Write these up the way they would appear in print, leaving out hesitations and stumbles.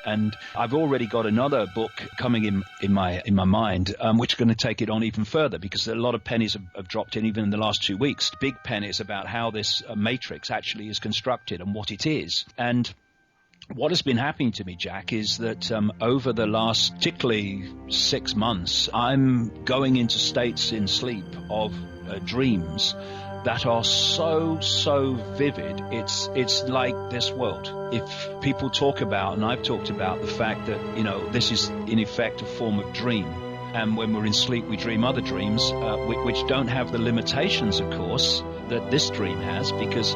And I've already got another book coming in my mind, which is going to take it on even further, because a lot of pennies have dropped in even in the last 2 weeks. Big pennies about how this matrix actually is constructed and what it is. And what has been happening to me, Jack, is that over the last particularly 6 months, I'm going into states in sleep of dreams that are so vivid. It's like this world. If people talk about, and I've talked about the fact that, this is in effect a form of dream. And when we're in sleep, we dream other dreams, which don't have the limitations, of course, that this dream has, because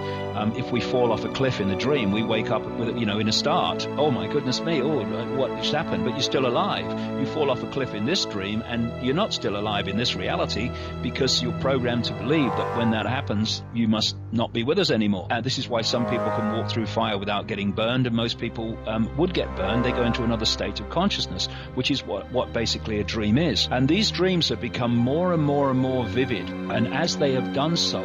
if we fall off a cliff in the dream, we wake up with, in a start. Oh my goodness me! Oh, what just happened? But you're still alive. You fall off a cliff in this dream, and you're not still alive in this reality, because you're programmed to believe that when that happens, you must not be with us anymore. And this is why some people can walk through fire without getting burned, and most people would get burned. They go into another state of consciousness, which is what basically a dream is. And these dreams have become more and more and more vivid, and as they have done so,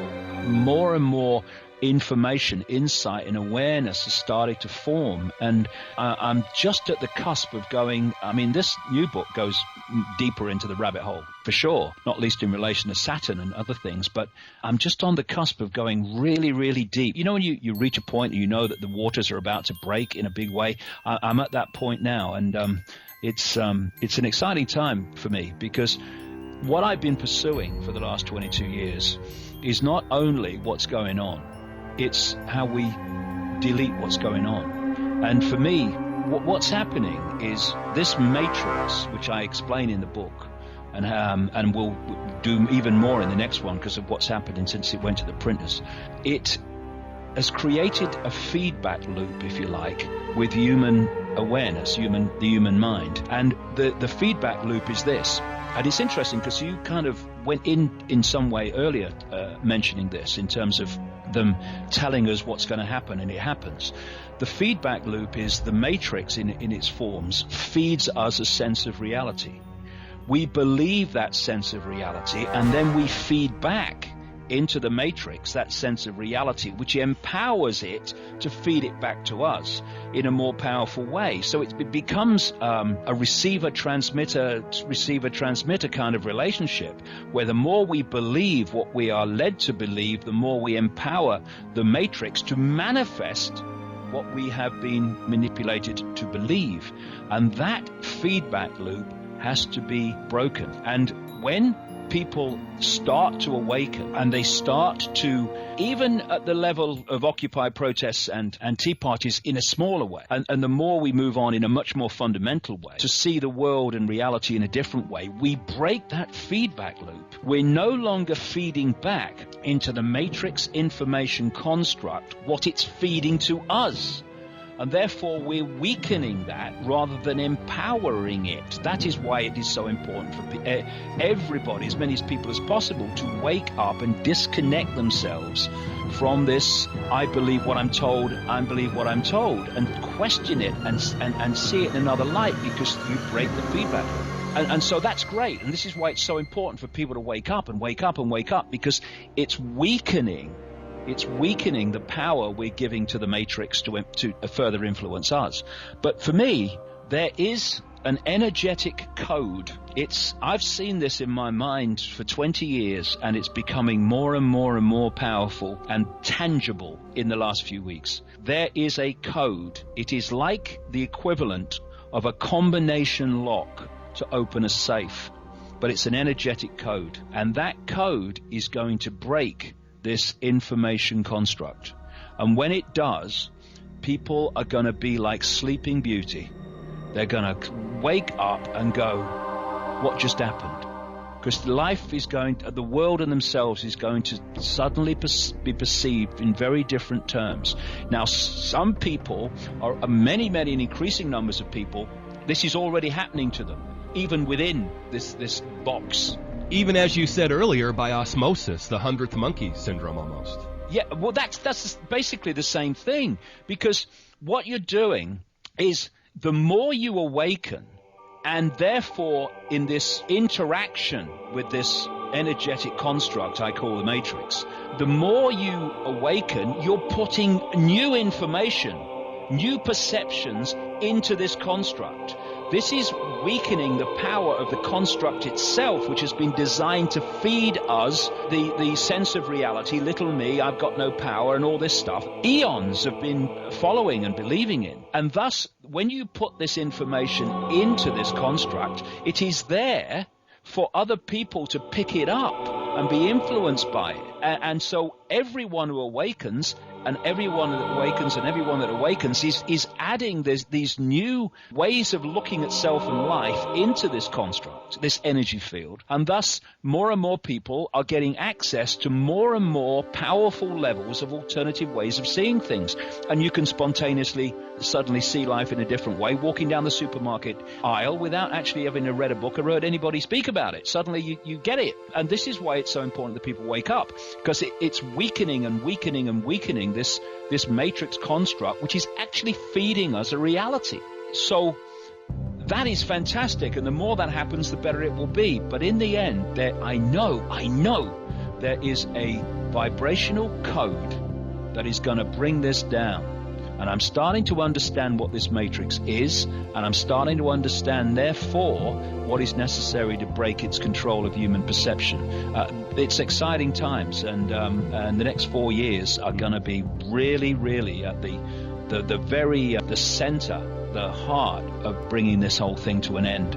more and more information, insight, and awareness has started to form. And I'm just at the cusp of going, this new book goes deeper into the rabbit hole, for sure, not least in relation to Saturn and other things, but I'm just on the cusp of going really, really deep. When you reach a point and you know that the waters are about to break in a big way, I'm at that point now, and it's an exciting time for me, because what I've been pursuing for the last 22 years is not only what's going on, it's how we delete what's going on. And for me, what's happening is this matrix, which I explain in the book, and we'll do even more in the next one because of what's happened since it went to the printers. It has created a feedback loop, if you like, with human awareness, the human mind. And the feedback loop is this. And it's interesting because you kind of went in some way earlier mentioning this in terms of them telling us what's going to happen, and it happens. The feedback loop is the matrix in its forms feeds us a sense of reality. We believe that sense of reality, and then we feed back into the matrix that sense of reality, which empowers it to feed it back to us in a more powerful way. So it becomes a receiver-transmitter kind of relationship, where the more we believe what we are led to believe, the more we empower the matrix to manifest what we have been manipulated to believe. And that feedback loop has to be broken. And when people start to awaken, and they start to, even at the level of Occupy protests and Tea parties in a smaller way, and the more we move on in a much more fundamental way to see the world and reality in a different way, we break that feedback loop. We're no longer feeding back into the matrix information construct what it's feeding to us. And therefore, we're weakening that rather than empowering it. That is why it is so important for everybody, as many people as possible, to wake up and disconnect themselves from this, I believe what I'm told, I believe what I'm told, and question it and see it in another light, because you break the feedback. And so that's great. And this is why it's so important for people to wake up and wake up and wake up, because it's weakening the power we're giving to the matrix to further influence us. But for me, there is an energetic code. I've seen this in my mind for 20 years, and it's becoming more and more and more powerful and tangible in the last few weeks. There is a code. It is like the equivalent of a combination lock to open a safe, but it's an energetic code. And that code is going to break this information construct. And when it does, people are going to be like Sleeping Beauty. They're going to wake up and go, what just happened? Because life is the world and themselves is going to suddenly be perceived in very different terms. Now, some people, many and increasing numbers of people, this is already happening to them, even within this box. Even as you said earlier, by osmosis, the 100th monkey syndrome almost. Yeah, well, that's basically the same thing, because what you're doing is the more you awaken, and therefore in this interaction with this energetic construct I call the matrix, the more you awaken, you're putting new information new perceptions into this construct. This is weakening the power of the construct itself, which has been designed to feed us the sense of reality, little me, I've got no power, and all this stuff. Eons have been following and believing in. And thus, when you put this information into this construct, it is there for other people to pick it up and be influenced by it. And so everyone who awakens, and everyone that awakens is adding these new ways of looking at self and life into this construct, this energy field. And thus, more and more people are getting access to more and more powerful levels of alternative ways of seeing things. And you can spontaneously suddenly see life in a different way, walking down the supermarket aisle without actually having read a book or heard anybody speak about it. Suddenly you get it. And this is why it's so important that people wake up, because it's weakening and weakening and weakening this matrix construct, which is actually feeding us a reality. So that is fantastic, and the more that happens, the better it will be. But in the end, I know there is a vibrational code that is going to bring this down. And I'm starting to understand what this matrix is, and I'm starting to understand, therefore, what is necessary to break its control of human perception. It's exciting times, and the next 4 years are going to be really, really at the center, the heart of bringing this whole thing to an end.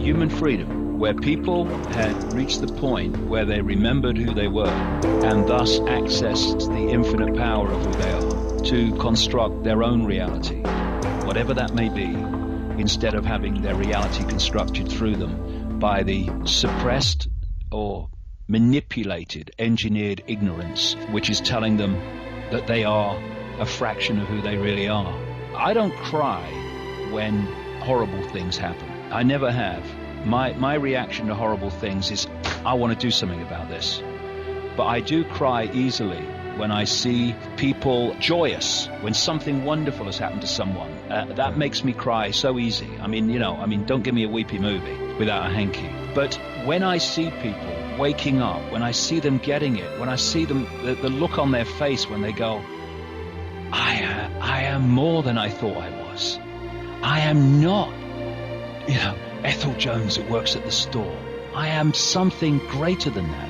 Human freedom, where people had reached the point where they remembered who they were and thus accessed the infinite power of who they are to construct their own reality, whatever that may be, instead of having their reality constructed through them by the suppressed or manipulated, engineered ignorance, which is telling them that they are a fraction of who they really are. I don't cry when horrible things happen. I never have. My reaction to horrible things is, I want to do something about this. But I do cry easily when I see people joyous, when something wonderful has happened to someone. That makes me cry so easy. Don't give me a weepy movie without a hanky. But when I see people waking up, when I see them getting it, when I see them, the look on their face when they go, I am more than I thought I was. I am not, Ethel Jones that works at the store. I am something greater than that.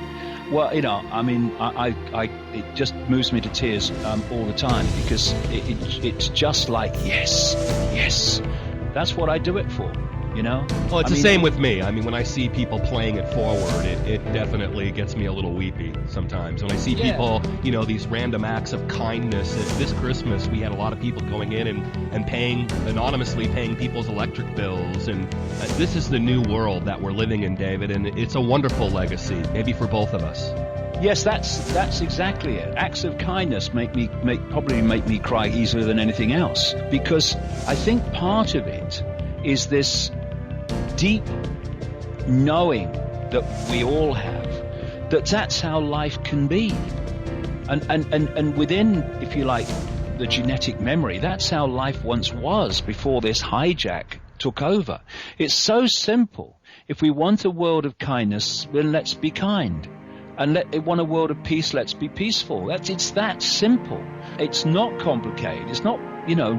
Well, I mean, it just moves me to tears all the time, because it's just like, yes, that's what I do it for, Well, it's the same with me. I mean, when I see people playing it forward, it definitely gets me a little weepy sometimes. When I see people, these random acts of kindness. This Christmas, we had a lot of people going in and anonymously paying people's electric bills. And this is the new world that we're living in, David, and it's a wonderful legacy, maybe for both of us. Yes, that's exactly it. Acts of kindness probably make me cry easier than anything else, because I think part of it is this deep knowing that we all have, that's how life can be, and within, if you like, the genetic memory, that's how life once was before this hijack took over. It's so simple. If we want a world of kindness, then let's be kind. And want a world of peace, let's be peaceful. It's that simple. It's not complicated. It's not,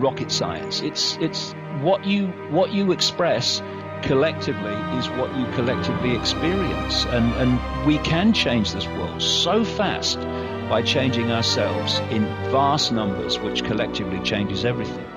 rocket science. It's what you express collectively is what you collectively experience. And we can change this world so fast by changing ourselves in vast numbers, which collectively changes everything.